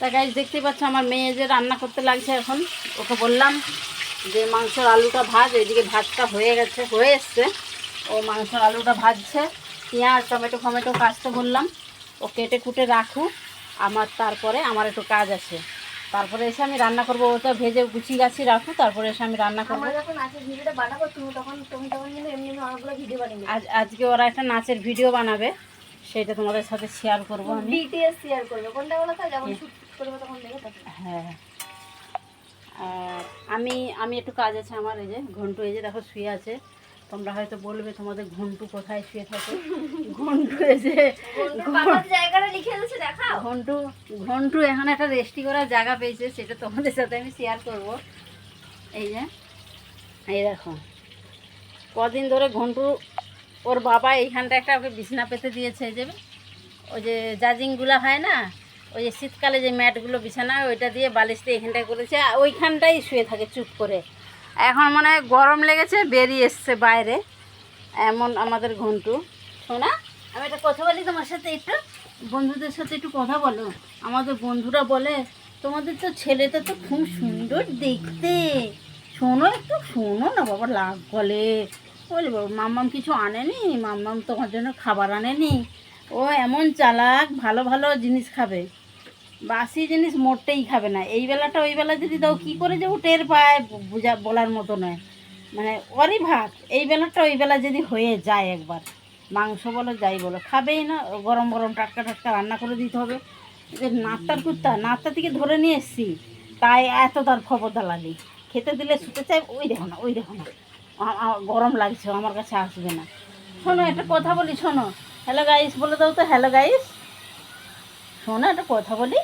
তা গাইস দেখতেই পাচ্ছ আমার মেয়ে যে রান্না করতে লাগছে এখন। ওকে বললাম যে মাংসের আলুটা ভাজ, এদিকে ভাতটা হয়ে এসছে। ও মাংসের আলুটা ভাজছে, পেঁয়াজ টমেটো কাটতে বললাম, ও কেটে কুটে রাখুক। তারপরে আমার একটু কাজ আছে, তারপরে এসে আমি রান্না করবো। ওটা ভেজে গুছিয়ে গাছি রাখু, তারপরে এসে আমি রান্না করবো। যখন নাচের ভিডিওটা বানাবো তখন কিন্তু এমনি অনেকগুলো ভিডিও বানিয়ে আজকে ওরা একটা নাচের ভিডিও বানাবে, সেটা তোমাদের সাথে শেয়ার করবো আমি। ডিটেইলস শেয়ার করবে কোনটা বলো তো, যখন শুট করবে তখন দেখে তখন। হ্যাঁ, আর আমি একটু কাজ আছে আমার। এই যে ঘন্টু, এই যে দেখো শুয়ে আছে। তোমরা হয়তো বলবে তোমাদের ঘন্টু কোথায় শুয়ে থাকে। ঘন্টু এই যে জায়গাটা লিখে দিয়েছে দেখাও। ঘন্টু এখানে একটা রেস্টি করার জায়গা পেয়েছে, সেটা তোমাদের সাথে আমি শেয়ার করব। এই যে এই দেখো, কদিন ধরে ঘন্টু ওর বাবা এইখানটা একটা ওকে বিছানা পেতে দিয়েছে। এই যে ওই যে জাজিংগুলো হয় না, ওই যে শীতকালে যে ম্যাটগুলো বিছানা, ওইটা দিয়ে বালিশটা এখানটায় করেছে, ওইখানটাই শুয়ে থাকে চুপ করে। এখন মনে হয় গরম লেগেছে, বেরিয়ে এসছে বাইরে। এমন আমাদের ঘন্টু। শোনা, আমি একটা কথা বলি তোমার সাথে, একটু বন্ধুদের সাথে একটু কথা বলো। আমাদের বন্ধুরা বলে তোমাদের তো ছেলেটা তো খুব সুন্দর দেখতে, শোনো একটু, শোনো না বাবা, লাগ বলে। বলে বাবা মাম্মাম কিছু আনেনি, মাম্মাম তোমার জন্য খাবার আনেনি। ও এমন চালাক, ভালো ভালো জিনিস খাবে, বাসি জিনিস মোটেই খাবে না। এই বেলাটা ওই বেলা যদি দাও কী করে যে ও টের পায়, বলার মতো নয়। মানে ওরই ভাত, এই বেলাটা ওই বেলা যদি হয়ে যায় একবার, মাংস বলো যাই বলো, খাবেই না। গরম গরম টাটকা টাটকা রান্না করে দিতে হবে। যে নাতটা থেকে ধরে নিয়ে এসছি, তাই এত তার খবর দালালি। খেতে দিলে শুতে চাই, ওই দেখো না, ওই দেখো না, গরম লাগছে, আমার কাছে আসবে না। শোনো একটা কথা বলি, শোনো। হ্যালো গাইস বলে দাও তো, হ্যালো গাইস। শোনো একটা কথা বলি।